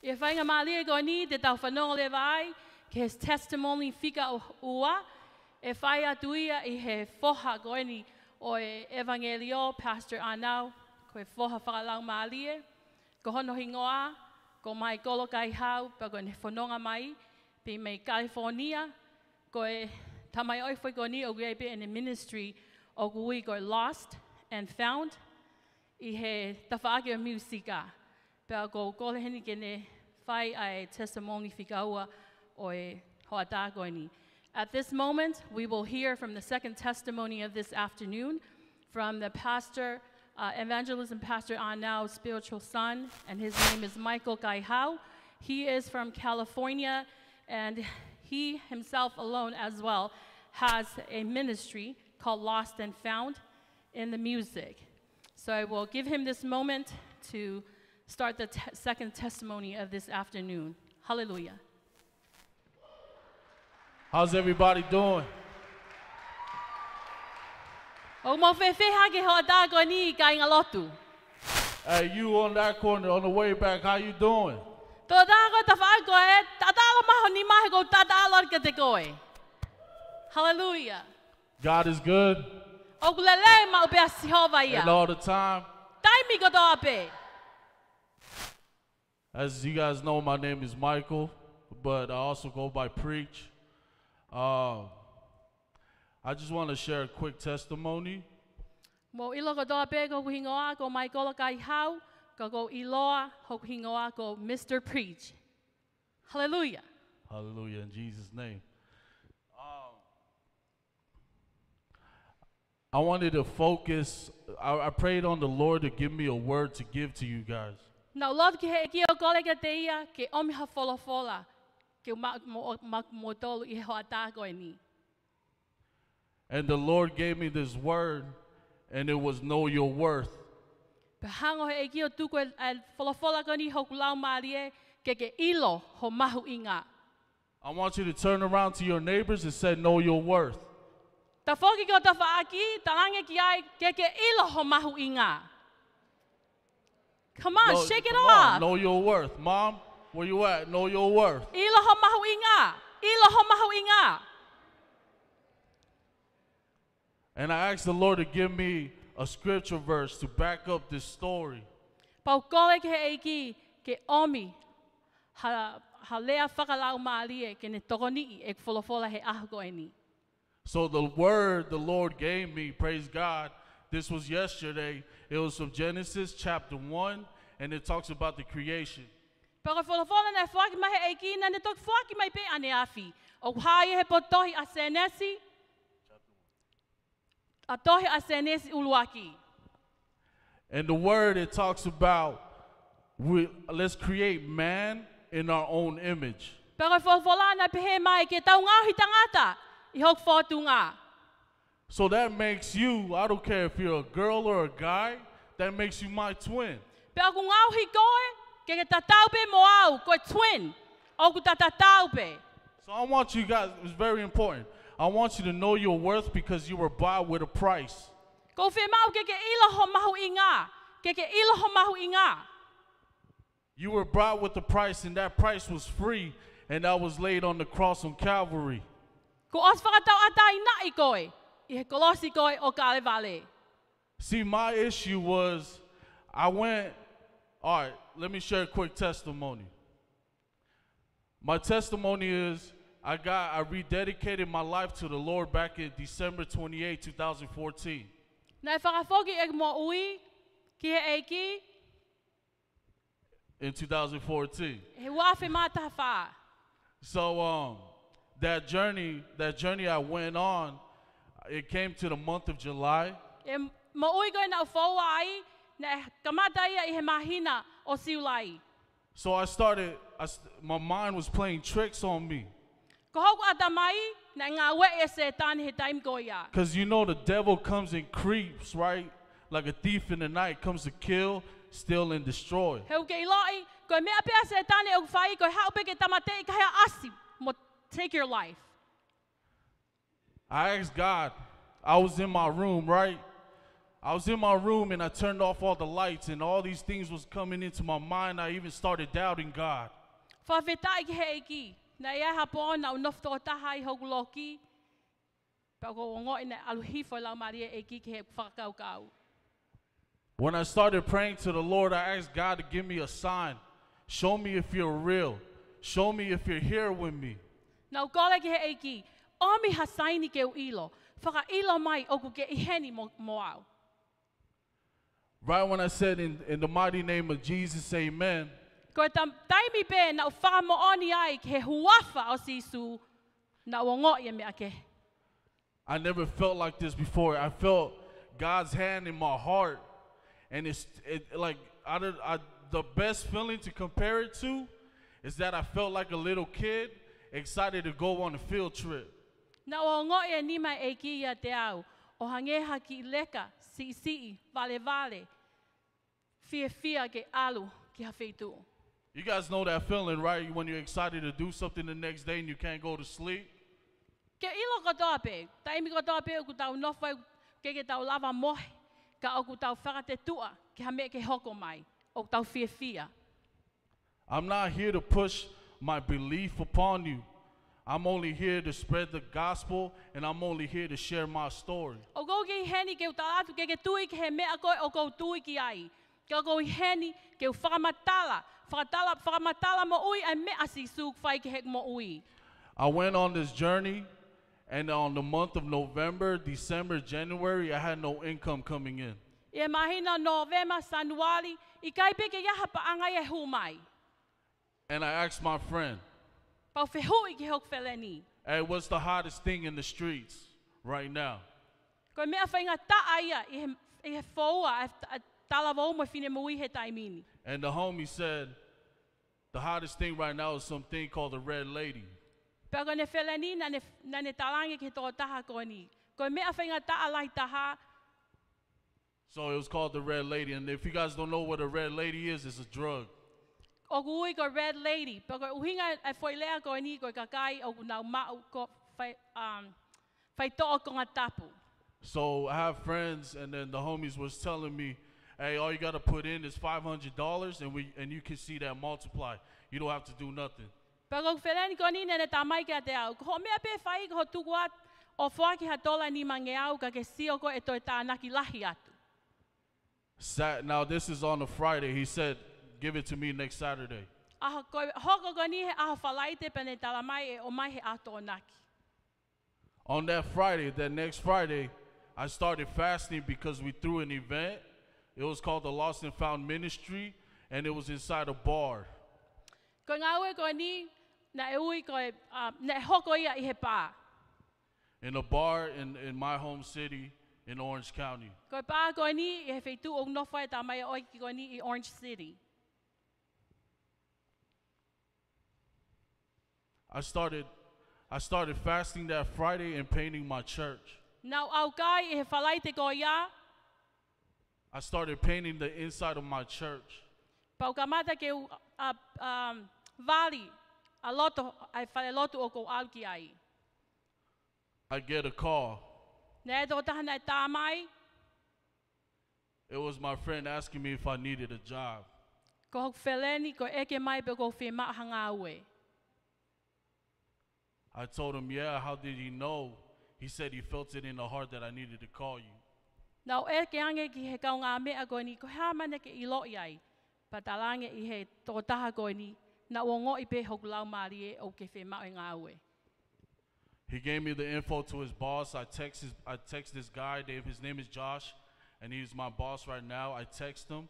If I am a go ni de tau whanonga le vai, ke his testimony fika ua, if I atuia I he foha go ni o e evangelio, Pastor Anau, ko e foha whakalau maalie, ko hono hingoa, ko mai kolo Kaihau, pa ko ne whanonga mai, pe me California, ko e tamai oi whai ko ni o greipe in the ministry o gui go lost and found, I he tawhaake o musika, pa ko kole heni kene whai ai testimony whikaua o e hoata ko ni. At this moment, we will hear from the second testimony of this afternoon from the pastor, evangelism pastor Anau's spiritual son, and his name is Michael Kaihau. He is from California, and he himself alone as well has a ministry called Lost and Found in the music. So I will give him this moment to start the second testimony of this afternoon. Hallelujah. How's everybody doing? Hey, you on that corner on the way back, how you doing? Hallelujah. God is good. And all the time. As you guys know, my name is Michael, but I also go by Preach. I just want to share a quick testimony. Mr. Preach. Hallelujah. Hallelujah, in Jesus' name. I wanted to focus. I prayed on the Lord to give me a word to give to you guys. Now, Lord, ke omi ha fola and the Lord gave me this word, and it was know your worth. I want you to turn around to your neighbors and say, know your worth. Come on, shake it off. Know your worth. Mom, where you at? Know your worth. And I asked the Lord to give me a scripture verse to back up this story. So the word the Lord gave me, praise God, this was yesterday. It was from Genesis chapter 1, and it talks about the creation. And the word, it talks about, let's create man in our own image. So that makes you, I don't care if you're a girl or a guy, that makes you my twin. So I want you guys, it's very important. I want you to know your worth because you were bought with a price. You were bought with a price, and that price was free, and that was laid on the cross on Calvary. See, my issue was, all right, let me share a quick testimony. My testimony is, I rededicated my life to the Lord back in December 28, 2014. In 2014. So that journey I went on, it came to the month of July. So I started, my mind was playing tricks on me. Because you know the devil comes and creeps, right? Like a thief in the night, comes to kill, steal, and destroy. Take your life. I asked God, I was in my room, right? I was in my room and I turned off all the lights and all these things was coming into my mind. I even started doubting God. Whawhetai ki he eki. Na ia hapo na unofto taha I hoku loki. Pako ngo ina aluhifo lau maria eki ki he whakakau. When I started praying to the Lord, I asked God to give me a sign. Show me if you're real. Show me if you're here with me. Nau kole ki he eki. Omi hasaini ke ilo. Whaka ilo mai oku ke iheni mo au. Right when I said in the mighty name of Jesus, amen. Ko tam taimi pe na whaka mo oni ai ke huafa o sisu na wongo ye me ake. I never felt like this before. I felt God's hand in my heart. And it's like the best feeling to compare it to is that I felt like a little kid excited to go on a field trip. Na wongo ye ni mai eki ya te au. O hangeha ki leka, si, vale. Fia ke alu ki hawhitu. You guys know that feeling, right? When you're excited to do something the next day and you can't go to sleep. Ke ilo katoa pe. Taimi katoa pe o kutau nofai ke tau lava mohe. Ka o kutau whakate tua ke hame ke hoko mai. O tau fia. I'm not here to push my belief upon you. I'm only here to spread the gospel and I'm only here to share my story. O go ke heni ke utalatu ke tui ke he mea koe o go tui ki ai. Ke o go heni ke whakamatala. Whakamatala mo ui ai mea si suk whai ke hek mo ui. I went on this journey and on the month of November, December, January, I had no income coming in. E mahina November, Sanuari, I kai pe ke yaha pa angai e humai. And I asked my friend, Pau whihui ki hok wheleni. hey, what's the hottest thing in the streets right now? Koe mea whainga ta aia I he whaua e tala wau mo whine mui he taimini. And the homie said, the hottest thing right now is something called the Red Lady. Pea koe ne wheleni na ne talangi ki tō taha koe ni. Koe mea whainga ta alai taha. So it was called the Red Lady. And if you guys don't know what a Red Lady is, it's a drug. O kui ko red lady. Pea koe uhinga e whoilea koe ni koe kakai o nau mau ko whai toa ko ngā tapu. So I have friends, and then the homies was telling me, hey, all you got to put in is $500, and you can see that multiply. You don't have to do nothing. Pea koe wheleni koe ni ne tamai kia te au. Ko mea pe whai ko tukuat o whaki ha tola ni mange au ka ke sio ko e toi tānaki lahi atu. Now this is on a Friday. He said, give it to me next Saturday. Aha koe hoko koe ni he aha whalaite pene talamai e o mai he ato o naki. On that Friday, that next Friday, I started fasting because we threw an event. It was called the Lost and Found Ministry, and it was inside a bar. Koe ngaue koe ni, na e ui koe, na e hoko ia I he pā. In a bar in my home city in Orange County. Koe pā koe ni, I he wheitu o nofa e tamai oi ki koe ni I Orange City. I started fasting that Friday and painting my church. Nau au kai I he whalaite koe ia, I started painting the inside of my church. pau ka mata ke vali, a loto, ai whale lotu o ko au ki ai. I get a call. Nē tō tahana e tāmai, It was my friend asking me if I needed a job. ko hok wheleni, ko eke mai pe ko whema hanga ue. I told him, yeah, how did he know? He said he felt it in the heart that I needed to call you. Nau eke ange ki he kau ngā mea koe ni, ko hea mana ke I loi ai. Patalange I he tō taha koe ni, na wongo I pe hoku lau maari e o ke whema o ngā ue. He gave me the info to his boss. I text this guy, his name is Josh, and he's my boss right now. I text him.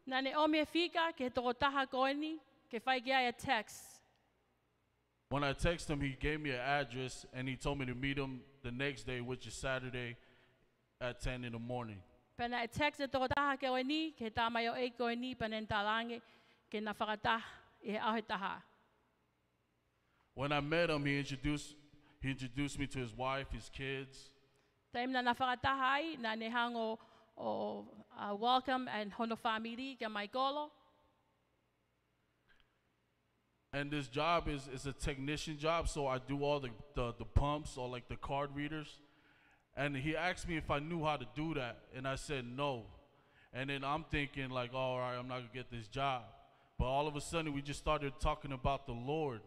Nā ne o mea whika ke tō taha koe ni, ke whai ki ai a text. When I text him, he gave me an address, and he told me to meet him the next day, which is Saturday at 10 in the morning. Pena e text e tō taha koe ni, ke tāmai o e koe ni, panen talange, ke na whakataha I he ahe taha. When I met him, he introduced me to his wife, his kids. Taimna na whakataha ai, nā ne hango o welcome and hono family ke mai kolo. And this job is a technician job, so I do all the pumps or like the card readers. And he asked me if I knew how to do that, and I said no. And then I'm thinking like, oh, all right, I'm not gonna get this job. But all of a sudden, we just started talking about the Lord.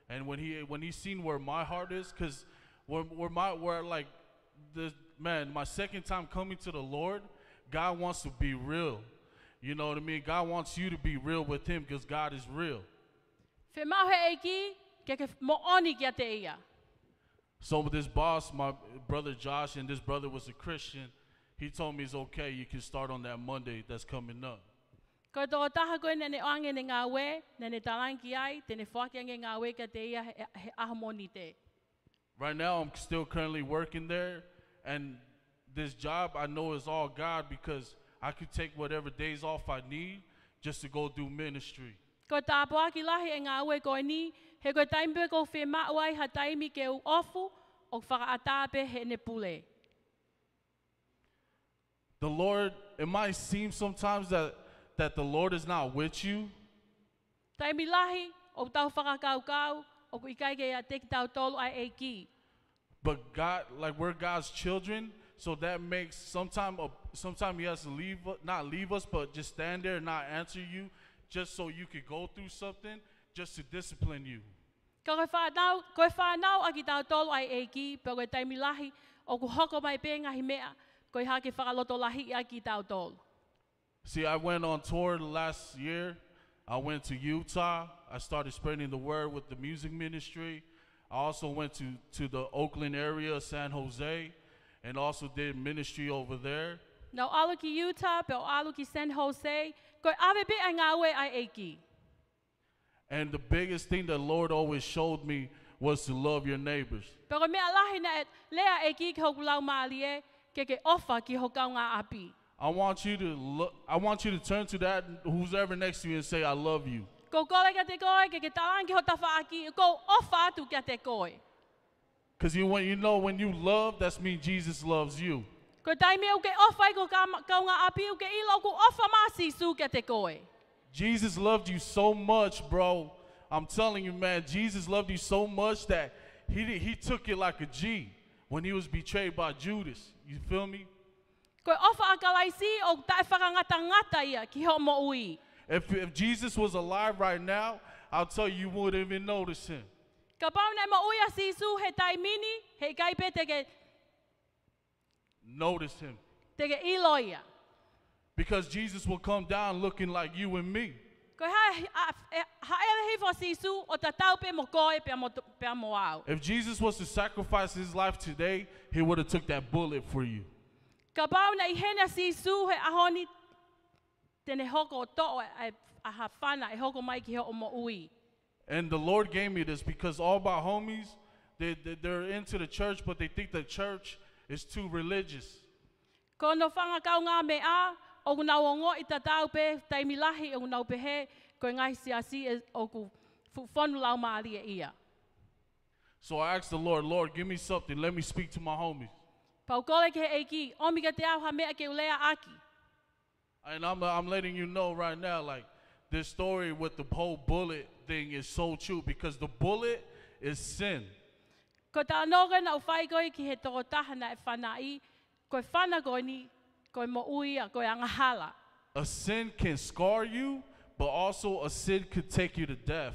And when he seen where my heart is, because my second time coming to the Lord, God wants to be real. You know what I mean? God wants you to be real with him because God is real. So with this boss, my brother Josh, and this brother was a Christian, he told me it's okay, you can start on that Monday that's coming up. Right now, I'm still currently working there, and this job I know is all God because I could take whatever days off I need just to go do ministry. The Lord, it might seem sometimes that the Lord is not with you. But God, like we're God's children, so that makes sometimes he has to not leave us, but just stand there and not answer you, just so you could go through something, just to discipline you. See, I went on tour last year. I went to Utah. I started spreading the word with the music ministry. I also went to the Oakland area, San Jose, and also did ministry over there. Now, aluki Utah, pero aluki San Jose, and the biggest thing the Lord always showed me was to love your neighbors. I want you to turn to that who's ever next to you and say, I love you. Because when you love, that means Jesus loves you. Jesus loved you so much, bro. I'm telling you, man, Jesus loved you so much that he took it like a G when he was betrayed by Judas. You feel me? If Jesus was alive right now, I'll tell you, you wouldn't even notice him. Notice him. Because Jesus will come down looking like you and me. If Jesus was to sacrifice his life today, he would have took that bullet for you. And the Lord gave me this because all my homies, they're into the church, but they think the church is too religious. So I asked the Lord, give me something. Let me speak to my homies. And I'm letting you know right now, like, this story with the whole bullet thing is so true because the bullet is sin. A sin can scar you, but also a sin could take you to death.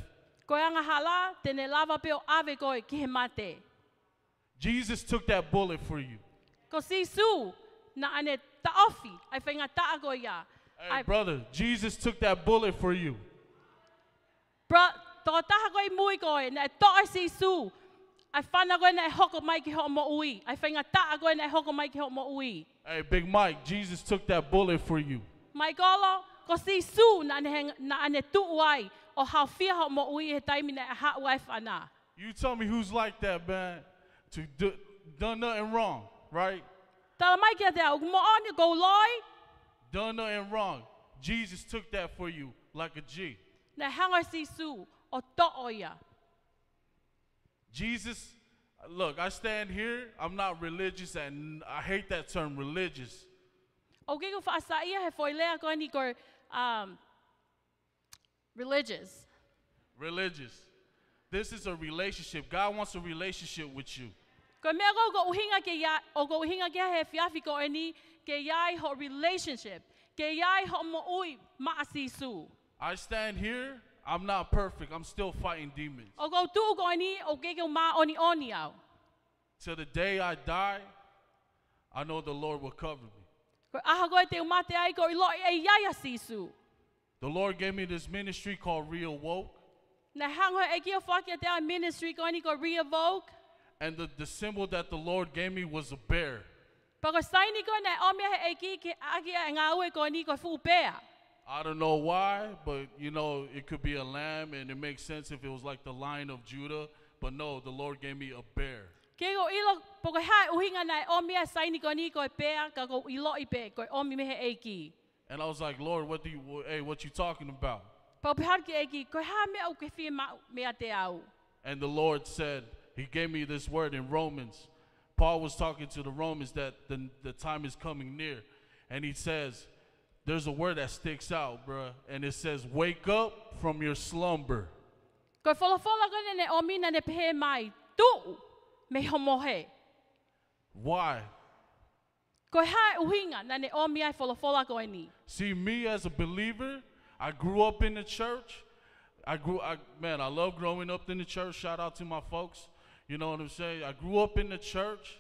Jesus took that bullet for you. Hey, brother, Jesus took that bullet for you. Hey, Big Mike, Jesus took that bullet for you. You tell me who's like that, man, to done nothing wrong, right? Done nothing wrong. Jesus took that for you like a G. Jesus, look, I stand here, I'm not religious, and I hate that term, religious. Religious. Religious. This is a relationship. God wants a relationship with you. Ko mea go uhinga ke ya o go uhinga ke he fiafi ko ani ke yai ho relationship ke yai ho mo ui maasisu. I stand here. I'm not perfect. I'm still fighting demons. O go tu ko ani o ke ma oni au. Till the day I die, I know the Lord will cover me. Ko aha go te umate ai ko ilo e yai asisu. The Lord gave me this ministry called Reawoke. Na hango e ki o whaki te a ministry ko ani ko reevoke. And the symbol that the Lord gave me was a bear. Pako saini ko na omia e ki ke aki e ngā ue ko ani ko fu pea. I don't know why, but you know, it could be a lamb and it makes sense if it was like the Lion of Judah. But no, the Lord gave me a bear. Ke go ilo poko hai uhinga na omia saini ko ni ko pea ka go ilo I pe ko omi me he eki. And I was like, Lord, what you talking about? Pau pehar ki eki ko ha me au ke fi ma me te au. And the Lord said, He gave me this word in Romans. Paul was talking to the Romans that the time is coming near. And he says, there's a word that sticks out, bruh. And it says, wake up from your slumber. Ko fola ko ne omi na ne pehe mai tu me homohe. Why? Ko hai uhinga na ne omi ai fola ko ni. See, me as a believer, I grew up in the church. I love growing up in the church. Shout out to my folks. You know what I'm saying? I grew up in the church,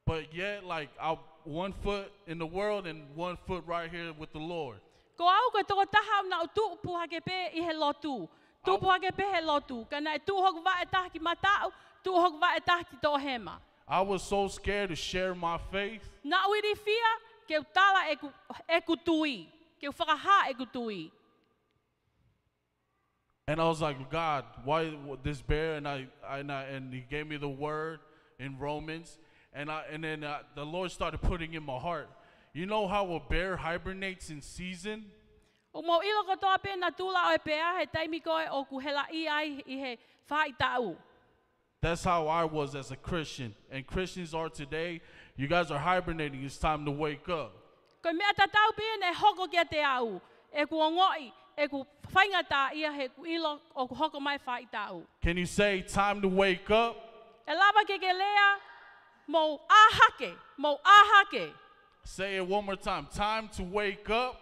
but yet, like, I'm 1 foot in the world and 1 foot right here with the Lord. Ko au ko toko taha na tu puha ke pe I he lotu. Tu puha ke pe he lotu. Kana tu hok va e taha ki matau, tu hok va e taha ki to hema. I was so scared to share my faith. Na uiri fia ke tala e ku tui. Ke whakaha e ku tui. And I was like, God, why this bear? And He gave me the word in Romans. And then the Lord started putting in my heart. You know how a bear hibernates in season? O mo ilo ko toa pe na tula o pea he taimi ko o ku hela I ai I he whai tau. That's how I was as a Christian. And Christians are today. You guys are hibernating. It's time to wake up. Ko mea tatau pe ne hoko kia te au. E ku ongoi. Can you say time to wake up? Say it one more time. Time to wake up.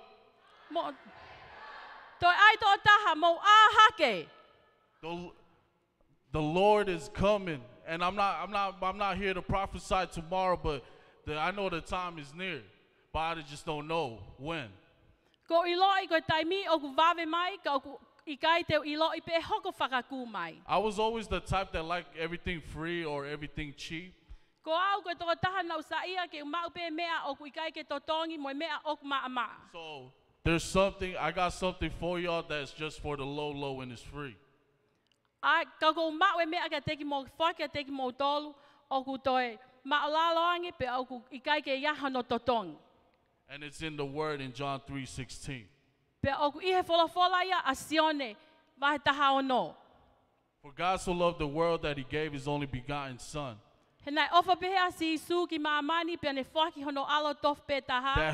The Lord is coming, and I'm not here to prophesy tomorrow, but I know the time is near, but I just don't know when. Ko iloi ko taimi o ku vave mai ka ku ikai te iloi pe hoko whakaku mai. I was always the type that liked everything free or everything cheap. Ko au ko toko taha na usaia ke mau pe mea o ku ikai ke totongi mo mea o ku maa. So I got something for y'all that's just for the low and it's free. Ai ka ko mau e mea ka teki mo whaka teki mo tolu o ku toe maolaloangi pe o ku ikai ke yaha no totongi. And it's in the word in John 3:16. For God so loved the world that He gave His only begotten Son, that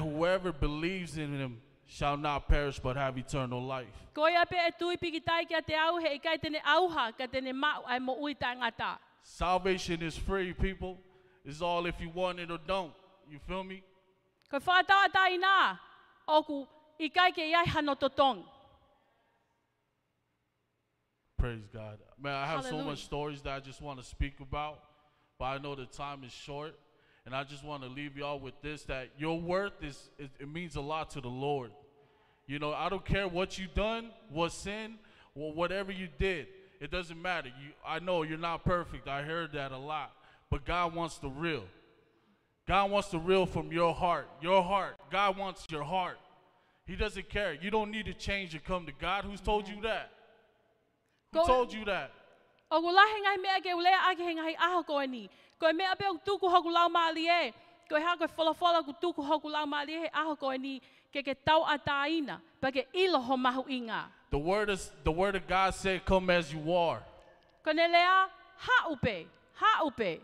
whoever believes in Him shall not perish but have eternal life. Salvation is free, people. It's all if you want it or don't. You feel me? Ko whātawa tai nā, oku ikai ke iai hano totong. Praise God. Man, I have Hallelujah. so much stories that I just want to speak about, but I know the time is short, and I just want to leave y'all with this, that your worth it means a lot to the Lord. You know, I don't care what you done, what sin, or whatever you did. It doesn't matter. I know you're not perfect. I heard that a lot, but God wants the real. God wants the real from your heart. Your heart. God wants your heart. He doesn't care. You don't need to change to come to God. Who's told you that? Who told you that? O ku lahe ngai mea ke ulea ake he ngai aho koe ni. Koe mea pe o tuku hoku lau maali e. Koe ha koe whalafola ku tuku hoku lau maali e he aho koe ni ke tau a taina. Pa ke ilo ho mahu inga. The word of God said, come as you are. Koe ne lea ha upe.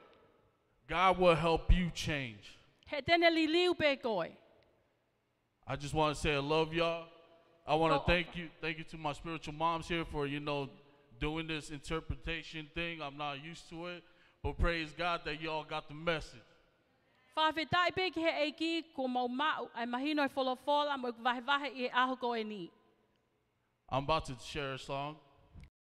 God will help you change. He tene li liu pe koe. I just want to say I love y'all. I want to thank you to my spiritual moms here for, doing this interpretation thing. I'm not used to it, But praise God that y'all got the message. Whawhetai pe ki he eiki ko mau mau ai mahino e wholofola mo vahe vahe I aho ko e ni. I'm about to share a song.